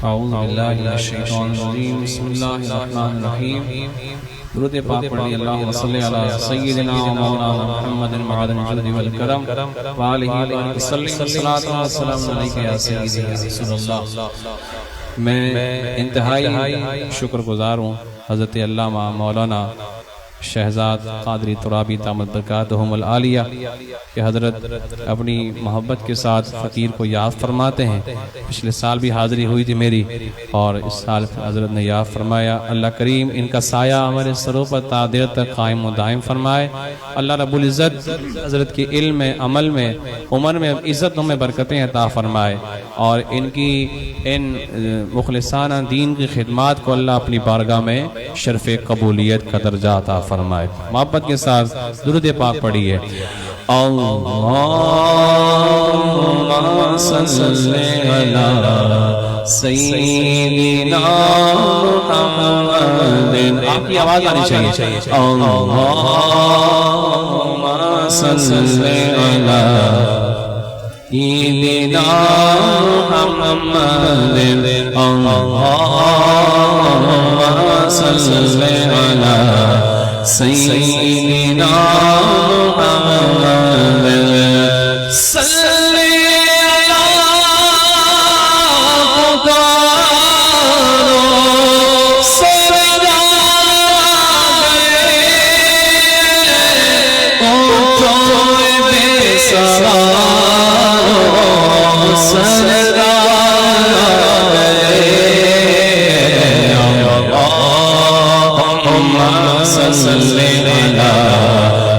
اعوذ باللہ من الشیطان الرجیم بسم اللہ الرحمن الرحیم درود پاک پڑھیے اللہم صلی علی سیدنا و مولانا محمد معدن الجود والکرم وآلہ وسلم الصلاۃ والسلام علیک یا سیدی یا رسول اللہ۔ میں انتہائی شکر گزار ہوں حضرت علامہ مولانا شہزاد قادری ترابی دامت برکاتہم العالیہ کہ حضرت اپنی محبت کے ساتھ فقیر کو یاد فرماتے ہیں۔ پچھلے سال بھی حاضری ہوئی تھی میری اور اس سال حضرت نے یاد فرمایا۔ اللہ کریم ان کا سایہ ہمارے سروں پر تا دیر تک قائم و دائم فرمائے۔ اللہ رب العزت حضرت کے علم میں، عمل میں، عمر میں، عزتوں میں برکتیں عطا فرمائے اور ان کی ان مخلصانہ دین کی خدمات کو اللہ اپنی بارگاہ میں شرف قبولیت کا درجہ عطا فرمائے۔ محبت کے ساتھ درود پاک پڑھیے۔ اللہم صلی علی سیدنا محمد، آپ کی آواز آنی چاہیے۔ اللہم صلی علی سیدنا محمد، اللہم صلی علی سیدنا محمد، صلی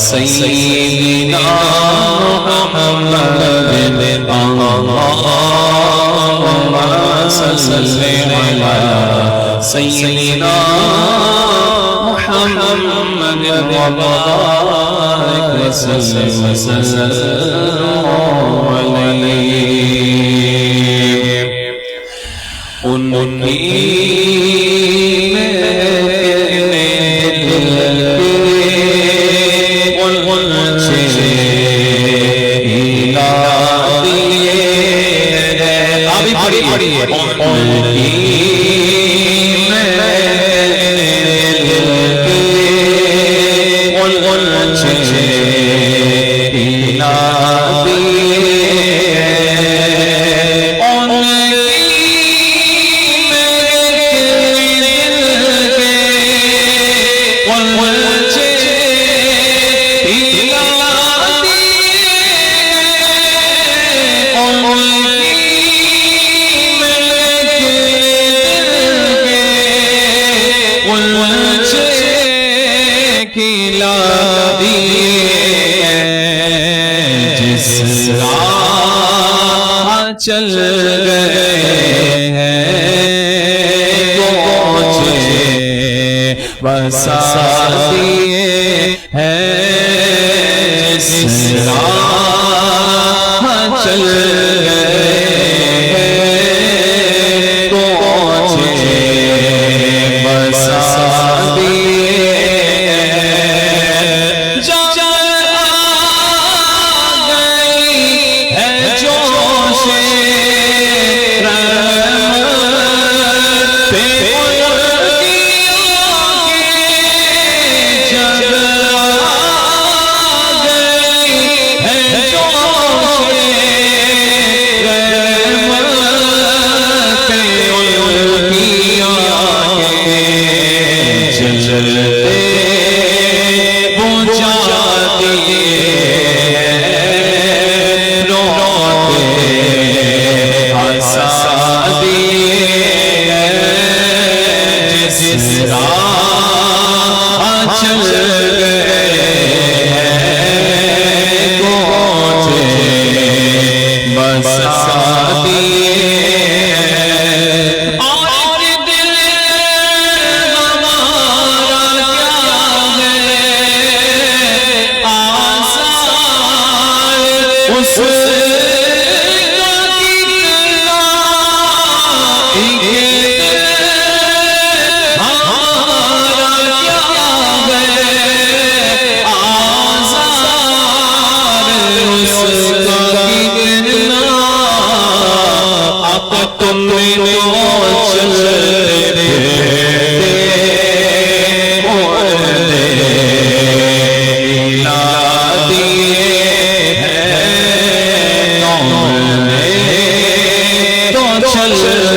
سیدنا محمد، اللہم صلی علی سیدنا محمد وبارک وسلم علیہ۔ ان چل گئے ہیں بسا دیے ہیں جس راہ چل گئے ہیں بسا دیے تم تو چلتے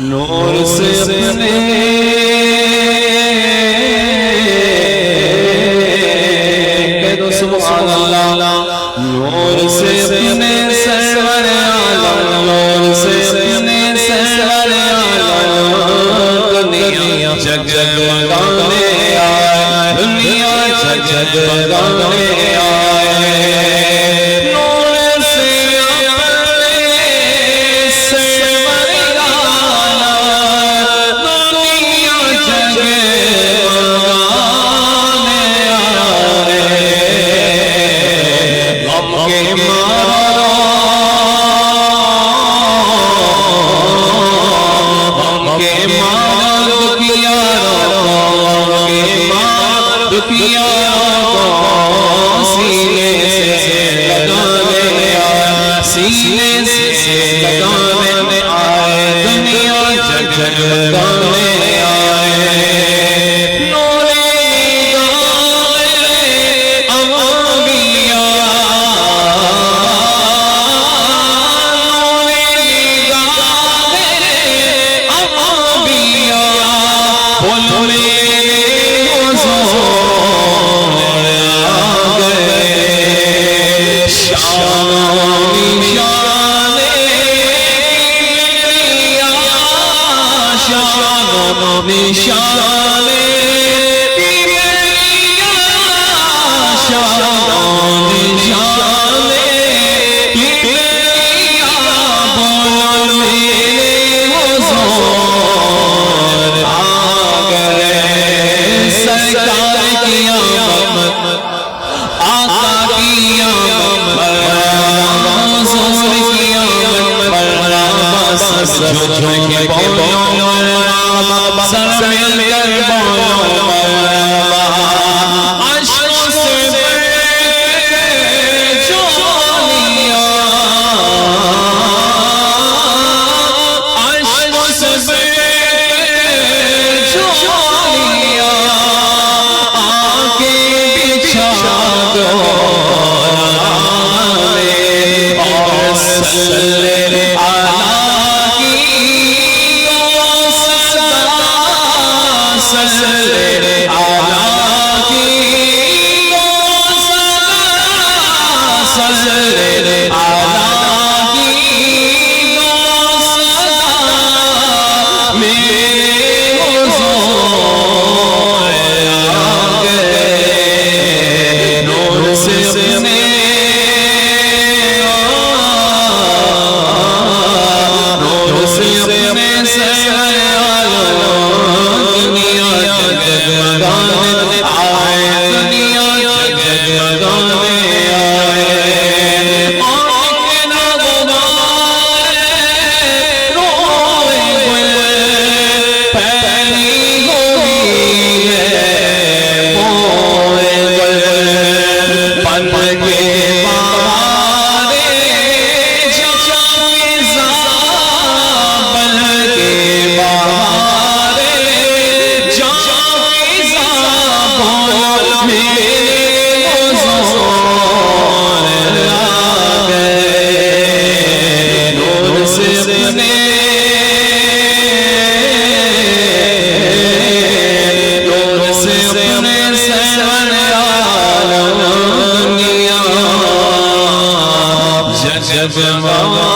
نور سے اپنے سبحان اللہ نور سے اپنے سرور عالم نور سے اپنے سرور عالم دنیا جگمگانے آئے دنیا جگمگانے آئے نور سے اپنے سرور عالم دنیا جگمگانے دکھیا جگمگانے آئے دنیا جگمگانے آئے آنکھ ناگوار روئے گل پہلی ہوئی ہے بوئے گل پن کے بارے جاوی زابل کے بارے جاوی زابل میرے حضور آگئے نور سے اپنے نور سے اپنے سرور عالم دنیا جگمگانے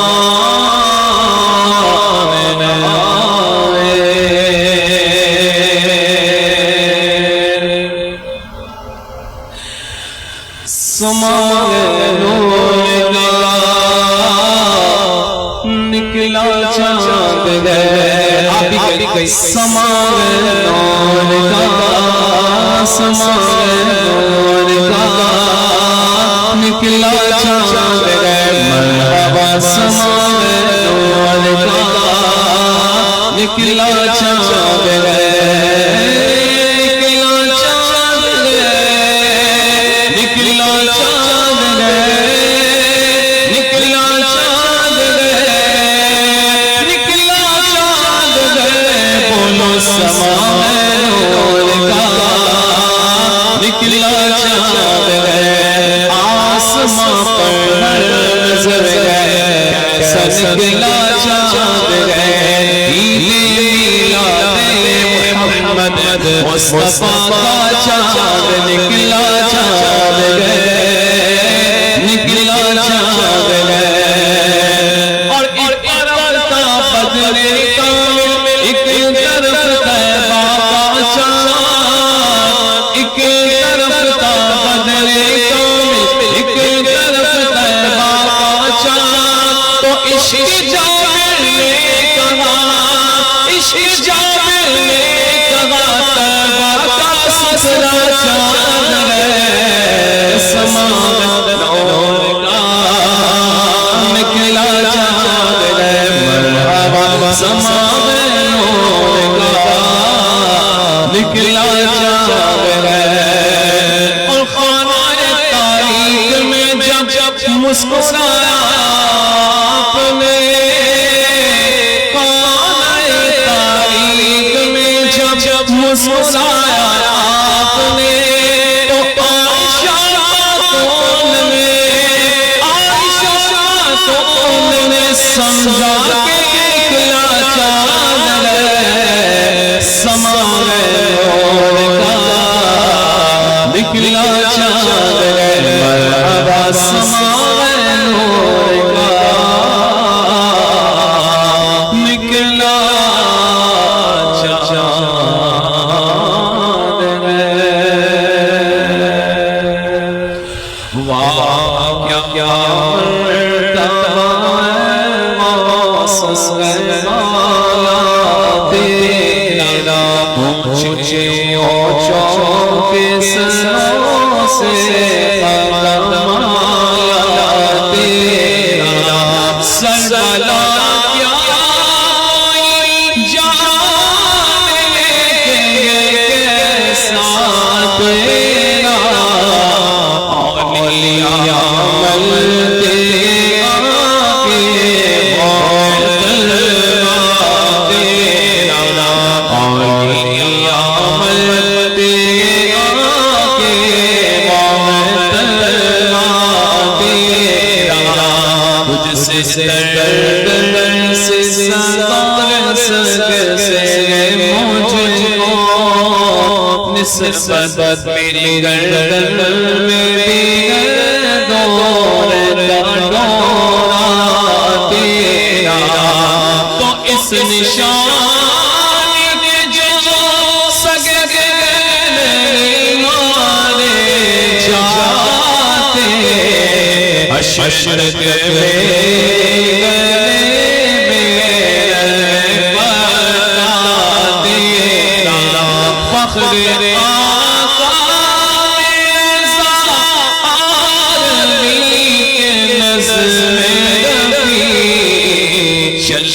آئے سمائے نور کا نکلا چاند گئے آپ بھی سمائے نور کا سمائے نور کا نکلا چاند گئے مرحبا سمائے نور کا نکلا چاند گئے نکلا چاند گئے محمد مصطفیٰ کا چاند نکلا چاند گئے نکلا چاند گئے اور ایک طرف تھا بدر کامل ایک طرف طیبہ کا چاند ایک طرف تھا بدر کامل ایک طرف طیبہ کا چاند تو عشق جابر نے کہا عشق جابر نے کہا طیبہ کا سترہ چاند ہے سماوت نور کا نکلا چاند ہے مرحبا سماوت نور کا نکلا چاند ہے اور خانہ تاریخ میں جب مسکرایا آپ نے خانہ تاریخ میں جب مسکرایا آپ نے تو عائشہ خاتون نے سمجھا کہ نکلا چاند ہے سمائے نور کا نکلا چاند ہے مرحبا سمائے نور کا نکلا چاند واہ کیا مرتبہ تیرا اونچے اونچوں کے سروں سے قدم آیا تیرا سربلا کیا جانے کیسا تیرا اولیاء ملتے نسبت میری گردن میری دور کا ڈورا تیرا تو اس نشانی کے جو سگے مارے جاتے حشر کے فخر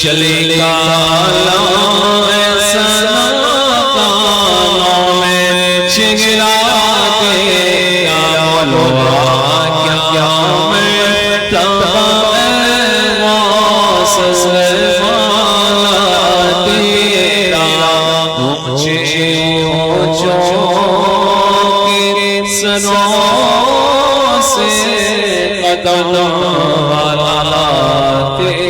چلے گا ایسا کانوں میں چگلا دے گا مولا کیا میں تواس والا تیرا اونچے اونچوں کے سروں سے قدم والا تیرا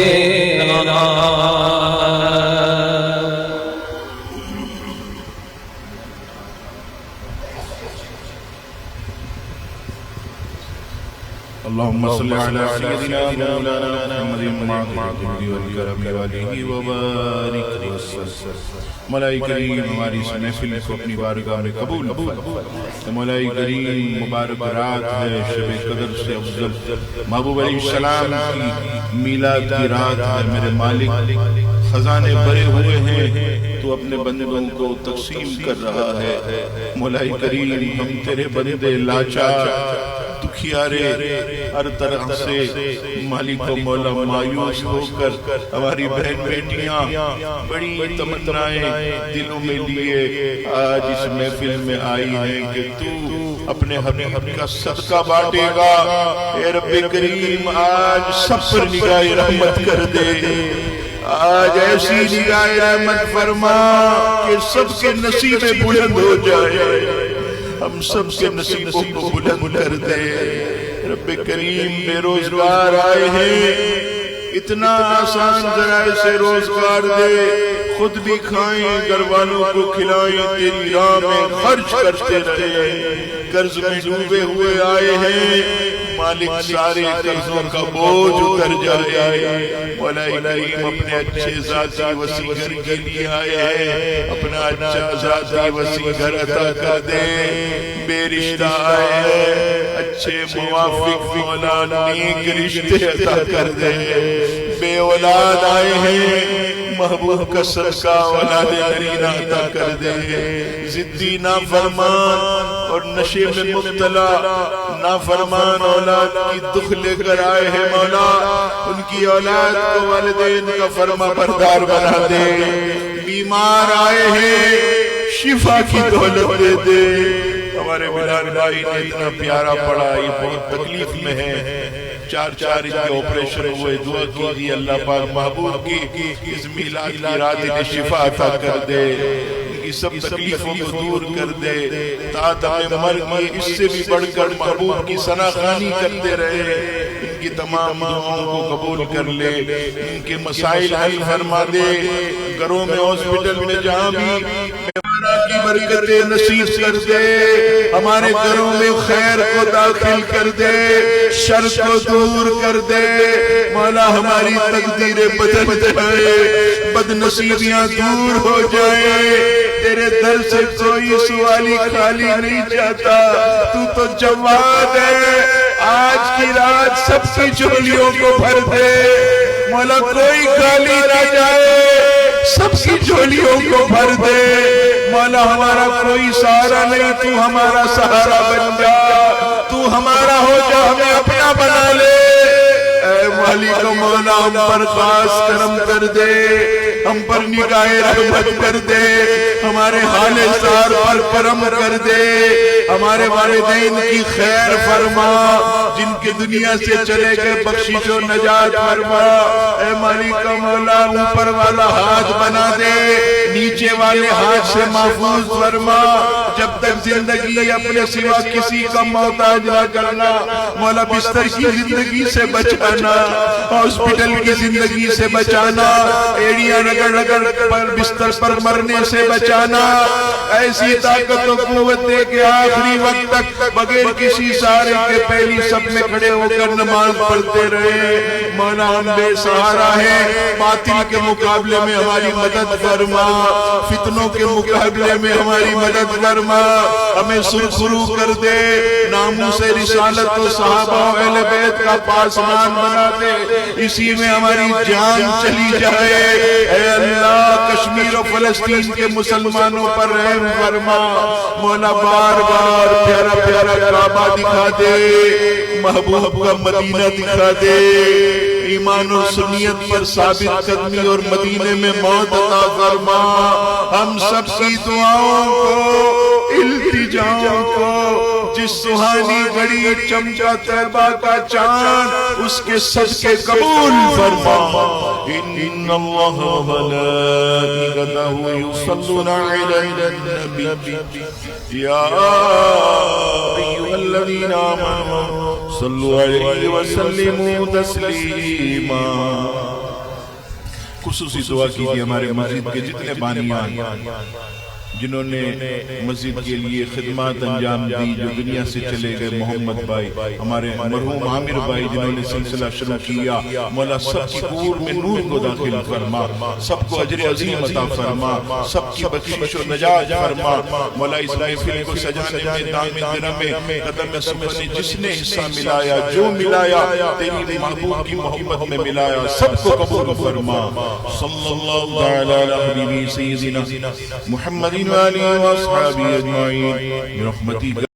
اللهم صل على سيدنا مولانا محمد الجود والكرم وآله وبارك وسلم۔ مولا کریم ہماری اس محفل کو اپنی بارگاہ میں قبول فرما۔ مولا کریم مبارک رات ہے، شب قدر سے افضل محبوب علیہ السلام کی میلاد کی رات ہے۔ میرے مالک خزانے بھرے ہوئے ہیں، تو اپنے بندوں کو تقسیم کر رہا ہے۔ مولا کریم ہم تیرے بندے لاچار دکھیارے ہر طرح سے مالک و مولا مایوس ہو کر ہماری بہن بیٹیاں بڑی تمنائیں دلوں میں لیے آج اس محفل میں آئی ہیں کہ تو اپنے حبیب کا صدقہ بانٹے گا۔ اے رب کریم آج سب پر نگاہ رحمت کر دے، آج ایسی نگاہ رحمت فرما کہ سب کے نصیب بلند ہو جائے، ہم سب کے نصیبوں کو بلند کر دے۔ رب کریم بے روزگار آئے ہیں، اتنا آسان ذرائع سے روزگار دے، خود بھی کھائیں، گھر والوں کو کھلائیں، تیری راہ میں خرچ کرتے رہے۔ قرض میں ڈوبے ہوئے آئے ہیں، مالک سارے قرضوں کا بوجھ اتر جائے۔ مولا کریم اپنے اچھے ذاتی وسیع گھر کے لیے آئے ہیں، اپنا اچھا ذاتی وسیع گھر عطا کر دے۔ بے رشتہ آئے ہیں، اچھے موافق مولا نیک رشتے عطا کر دے۔ بے اولاد آئے ہیں، محبوب کا صدقہ اولاد نرینہ عطا کر دے۔ ضدی نافرمان اور نشے میں مبتلا نافرمان اولاد کی دکھ لے کر آئے ہیں، مولا ان کی اولاد کو والدین کا فرما بردار بنا دے۔ بیمار آئے ہیں، شفا کی دولت دے دے۔ ہمارے بلال بھائی نے اتنا پیارا پڑھا، یہ بہت تکلیف میں ہے، چار ان کے آپریشن ہوئے، دعا کیجیے اللہ پاک محبوب کی اس میلاد کی رات انہیں شفا عطا کر دے، ان کی سب تکلیفوں کو دور کر دے، تعداد مرگ میں اس سے بھی بڑھ کر محبوب کی ثناخوانی کرتے رہے، ان کی تمام دعاؤں کو قبول کر لے، ان کے مسائل حل فرما دے، گھروں میں ہاسپٹل میں جہاں بھی کی برکتیں نصیب کر دے، ہمارے گھروں میں خیر کو داخل کر دے، شر کو دور کر دے۔ مولا ہماری تقدیریں بدل جائے، بد نصیبیاں دور ہو جائیں۔ تیرے در سے کوئی سوالی خالی نہیں جاتا، تو تو جواد ہے۔ آج کی رات سب کی جھولیوں کو بھر دے، مولا کوئی خالی نہ جائے، سب کی جھولیوں کو بھر دے۔ مولا ہمارا کوئی سہارا نہیں، تو ہمارا سہارا بن جا، تو ہمارا ہو جا، ہمیں اپنا بنا لے۔ اے مالک و مولا ہم پر خاص کرم کر دے، ہم پر نگاہ رحمت کر دے، ہمارے حال زار پر کرم کر دے، ہمارے والدین کی خیر فرما، جن کے دنیا سے چلے گئے بخشش و نجات فرما۔ اے مالک و مولا اوپر والا ہاتھ بنا دے، نیچے والے ہاتھ سے محفوظ فرما، جب تک زندگی اپنے سوا کسی کا محتاج نہ کرنا۔ مولا بستر کی زندگی سے بچانا، ہاسپٹل کی زندگی سے بچانا، ایڑیاں رگڑ رگڑ پر بستر پر مرنے سے بچانا۔ ایسی طاقت و قوت دے کہ آخری وقت تک بغیر کسی سہارے کے پہلی سب میں کھڑے ہو کر نماز پڑھتے رہے۔ مولا ہم بے سہارا ہیں، باطل کے مقابلے میں ہماری مدد فرما، فتنوں کے مقابلے میں ہماری مدد فرما، ہمیں سرخرو کر دے، ناموس رسالت و صحابہ و اہل بیت کا پاسمان بنا اسی میں ہماری جان چلی جائے۔ اے اللہ کشمیر و فلسطین کے مسلمانوں پر رحم فرما، مولا بار بار پیارا پیارا کعبہ دکھا دے، محبوب کا مدینہ دکھا دے، ایمان و سنیت پر ثابت قدمی اور مدینے میں موت عطا فرما۔ ہم سب کی دعاؤں کو، التجاؤں کو، جس سہانی گھڑی چمچا طیبہ کا چاند اس کے صدقے قبول فرما۔ ان اللہ و ملائکتہ یصلون علی النبی یا ایھا الذین آمنوا صلوا علیہ وسلموا تسلیما۔ خصوصی دعا کیجئے ہمارے مسجد کے جتنے بانیان جنہوں نے مسجد کے لیے خدمات انجام دی، جو دنیا سے چلے گئے، محمد بھائی، ہمارے مرحوم عامر بھائی جنہوں نے سلسلہ شروع کیا، مولا سب کی قبور میں نور کو داخل فرما، سب کو اجر عظیم عطا فرما، سب کی بخشش و نجات فرما۔ مولا اس محفل کو سجانے میں، دام درم میں، قدم صبح نے جس نے حصہ ملایا، جو ملایا تیری محبوب کی محبت میں ملایا، سب کو قبول فرما۔ صلی اللہ تعالی علی حبیبی سیدنا محمد وآلہ وآصحابہ اجمعین برحمتک